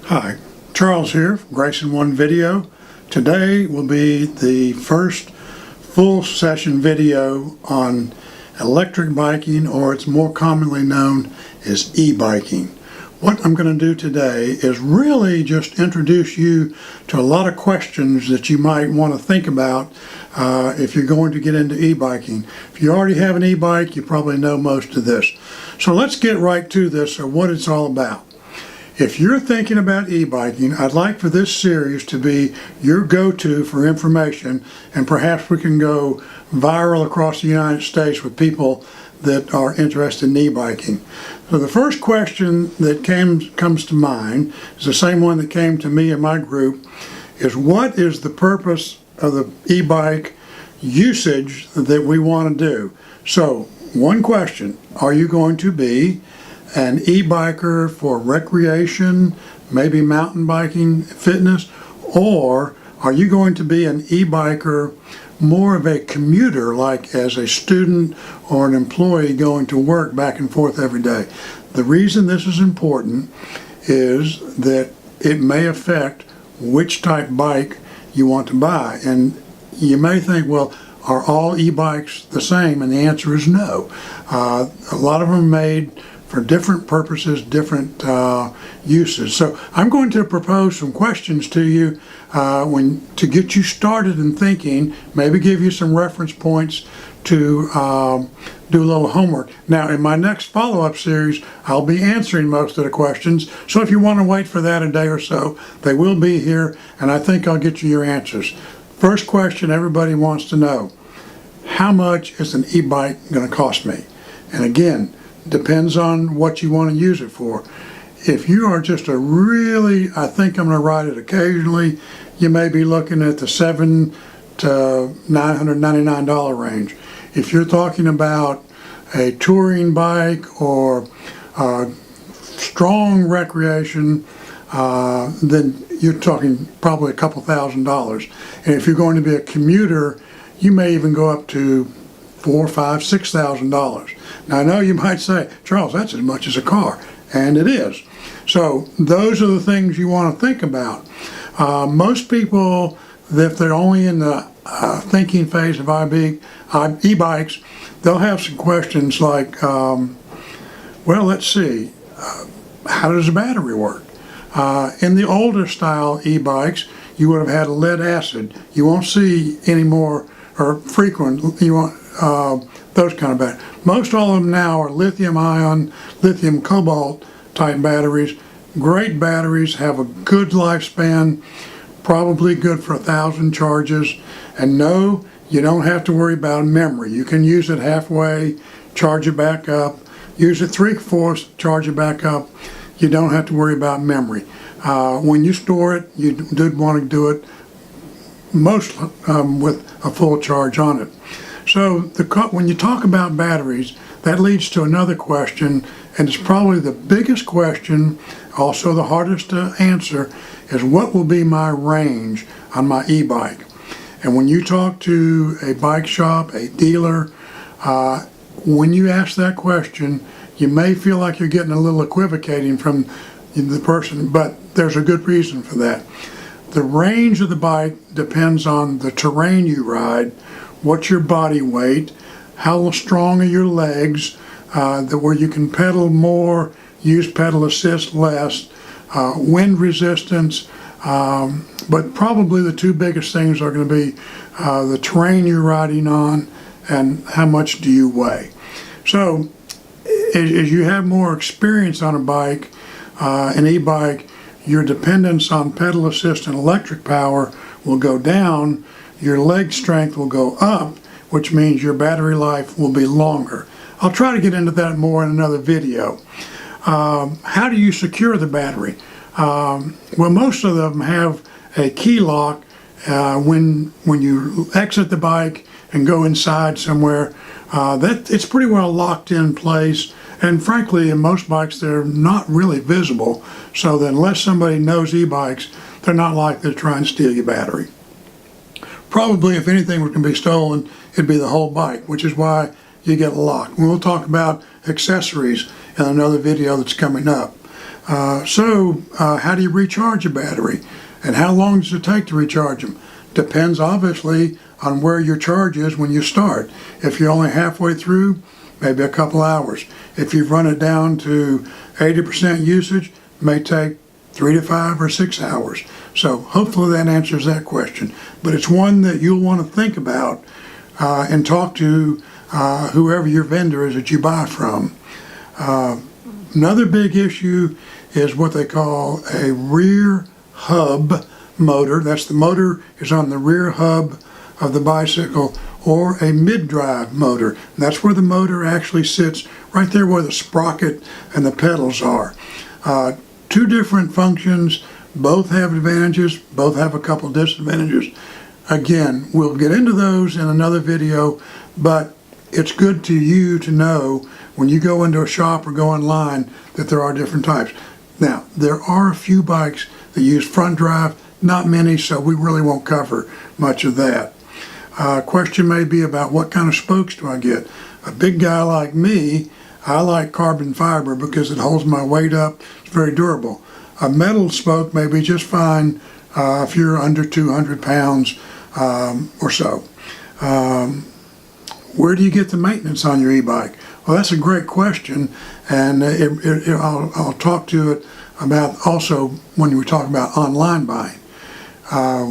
Hi, Charles here from Grayson One Video. Today will be the first full session video on electric biking, or it's more commonly known as e-biking. What I'm going to do today is really just introduce you to a lot of questions that you might want to think about if you're going to get into e-biking. If you already have an e-bike, you probably know most of this. So let's get right to this, or what it's all about. If you're thinking about e-biking, I'd like for this series to be your go-to for information, and perhaps we can go viral across the United States with people that are interested in e-biking. So the first question that comes to mind is the same one that came to me and my group, is what is the purpose of the e-bike usage that we want to do? So one question, are you going to be an e-biker for recreation, maybe mountain biking, fitness, or are you going to be an e-biker more of a commuter, like as a student or an employee going to work back and forth every day? The reason this is important is that it may affect which type bike you want to buy. And you may think, well, are all e-bikes the same? And the answer is no. A lot of them are made for different purposes, different uses. So I'm going to propose some questions to you to get you started in thinking, maybe give you some reference points to do a little homework. Now, in my next follow-up series, I'll be answering most of the questions. So if you want to wait for that a day or so, they will be here, and I think I'll get you your answers. First question everybody wants to know: how much is an e-bike going to cost me? And again, depends on what you want to use it for. If you are just I think I'm going to ride it occasionally, you may be looking at the $700 to $999 range. If you're talking about a touring bike or strong recreation, then you're talking probably a couple $1,000s. And if you're going to be a commuter, you may even go up to $4,000, $5,000, $6,000. Now I know you might say, Charles, that's as much as a car, and it is. So those are the things you want to think about. Most people, if they're only in the thinking phase of e-bikes, they'll have some questions like, well, let's see, how does the battery work? In the older style e-bikes, you would have had a lead acid. You won't see any more or frequent, those kind of batteries. Most all of them now are lithium-ion, lithium cobalt type batteries. Great batteries, have a good lifespan, probably good for 1,000 charges. And no, you don't have to worry about memory. You can use it halfway, charge it back up. Use it 3/4, charge it back up. You don't have to worry about memory. When you store it, you do want to do it most with a full charge on it. So when you talk about batteries, that leads to another question, and it's probably the biggest question, also the hardest to answer, is what will be my range on my e-bike? And when you talk to a bike shop, a dealer, when you ask that question, you may feel like you're getting a little equivocating from the person, but there's a good reason for that. The range of the bike depends on the terrain you ride, what's your body weight, how strong are your legs, where you can pedal more, use pedal assist less, wind resistance, but probably the two biggest things are going to be the terrain you're riding on and how much do you weigh. So as you have more experience on a bike, an e-bike, your dependence on pedal assist and electric power will go down, your leg strength will go up, which means your battery life will be longer. I'll try to get into that more in another video. How do you secure the battery? Well, most of them have a key lock. When you exit the bike and go inside somewhere, it's pretty well locked in place. And frankly, in most bikes, they're not really visible. So that unless somebody knows e-bikes, they're not likely to try and steal your battery. Probably, if anything were to be stolen, it'd be the whole bike, which is why you get a lock. We'll talk about accessories in another video that's coming up. How do you recharge a battery? And how long does it take to recharge them? Depends obviously on where your charge is when you start. If you're only halfway through, maybe a couple hours. If you've run it down to 80% usage, it may take 3 to 5 or 6 hours. So hopefully that answers that question. But it's one that you'll want to think about and talk to whoever your vendor is that you buy from. Another big issue is what they call a rear hub motor. That's the motor is on the rear hub of the bicycle, or a mid-drive motor. And that's where the motor actually sits, right there where the sprocket and the pedals are. Two different functions, both have advantages, both have a couple disadvantages. Again, we'll get into those in another video, but it's good to you to know when you go into a shop or go online that there are different types. Now, there are a few bikes that use front drive, not many, so we really won't cover much of that. Question may be about what kind of spokes do I get? A big guy like me, I like carbon fiber because it holds my weight up. It's very durable. A metal spoke may be just fine if you're under 200 pounds or so. Where do you get the maintenance on your e-bike? Well, that's a great question, and I'll talk to it about also when we talk about online buying.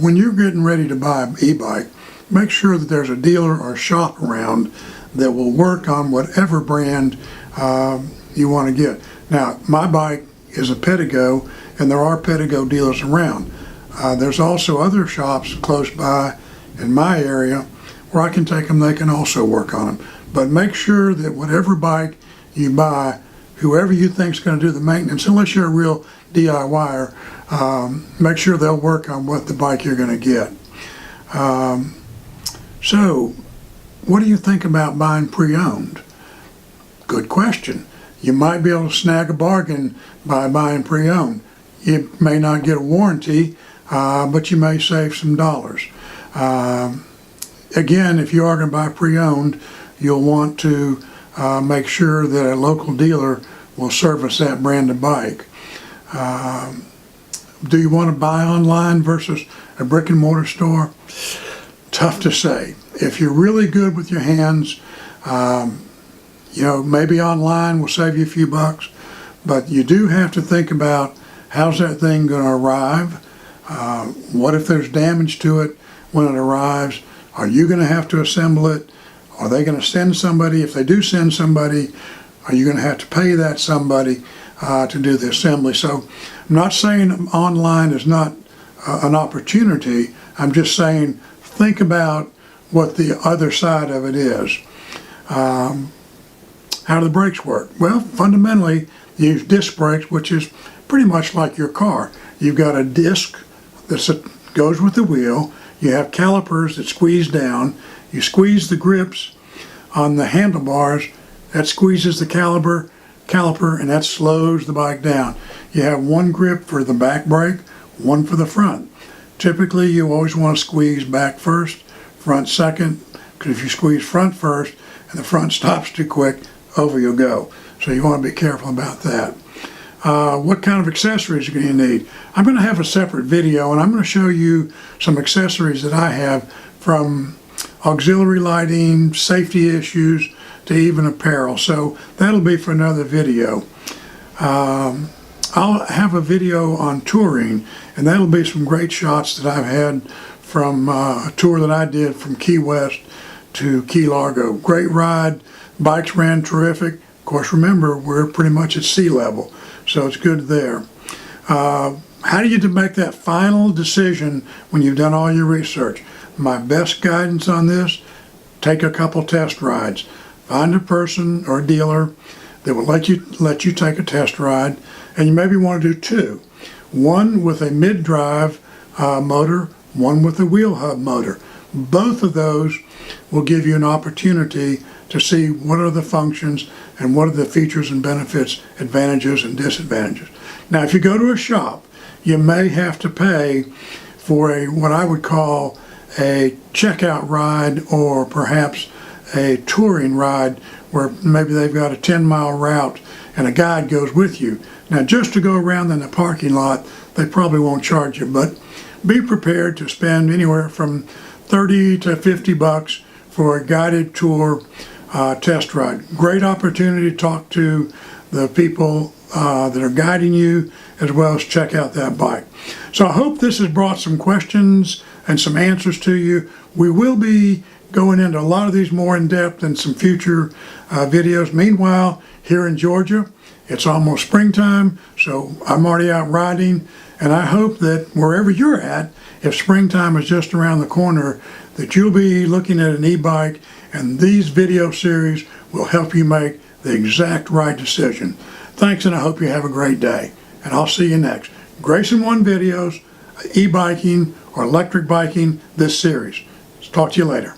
When you're getting ready to buy an e-bike, make sure that there's a dealer or a shop around that will work on whatever brand you want to get. Now, my bike is a Pedego, and there are Pedego dealers around. There's also other shops close by in my area where I can take them, they can also work on them. But make sure that whatever bike you buy, whoever you think is going to do the maintenance, unless you're a real DIYer, make sure they'll work on what the bike you're going to get. So, what do you think about buying pre-owned? Good question. You might be able to snag a bargain by buying pre-owned. You may not get a warranty, but you may save some dollars. Again, if you are going to buy pre-owned, you'll want to make sure that a local dealer will service that brand of bike. Do you want to buy online versus a brick and mortar store? Tough to say. If you're really good with your hands, maybe online will save you a few bucks, but you do have to think about how's that thing going to arrive? What if there's damage to it when it arrives? Are you going to have to assemble it? Are they going to send somebody? If they do send somebody, are you going to have to pay that somebody to do the assembly? So I'm not saying online is not an opportunity. I'm just saying think about what the other side of it is. How do the brakes work? Well, fundamentally, you use disc brakes, which is pretty much like your car. You've got a disc that goes with the wheel. You have calipers that squeeze down. You squeeze the grips on the handlebars. That squeezes the caliper, and that slows the bike down. You have one grip for the back brake, one for the front. Typically, you always want to squeeze back first, front second, because if you squeeze front first and the front stops too quick, over you'll go. So you want to be careful about that. What kind of accessories are you going to need? I'm going to have a separate video, and I'm going to show you some accessories that I have, from auxiliary lighting, safety issues, to even apparel. So that'll be for another video. I'll have a video on touring, and that'll be some great shots that I've had from a tour that I did from Key West to Key Largo. Great ride, bikes ran terrific. Of course, remember, we're pretty much at sea level, so it's good there. How do you make that final decision when you've done all your research? My best guidance on this, take a couple test rides. Find a person or a dealer that will let you take a test ride, and you maybe want to do two. One with a mid-drive motor, one with a wheel hub motor. Both of those will give you an opportunity to see what are the functions and what are the features and benefits, advantages and disadvantages. Now, if you go to a shop, you may have to pay for what I would call a checkout ride, or perhaps a touring ride where maybe they've got a 10-mile route and a guide goes with you. Now, just to go around in the parking lot, they probably won't charge you, but be prepared to spend anywhere from 30 to 50 bucks for a guided tour test ride. Great opportunity to talk to the people that are guiding you, as well as check out that bike. So I hope this has brought some questions and some answers to you. We will be going into a lot of these more in depth in some future videos. Meanwhile, here in Georgia, it's almost springtime, so I'm already out riding, and I hope that wherever you're at, if springtime is just around the corner, that you'll be looking at an e-bike, and these video series will help you make the exact right decision. Thanks, and I hope you have a great day, and I'll see you next. Grayson One Videos, e-biking or electric biking, this series. Talk to you later.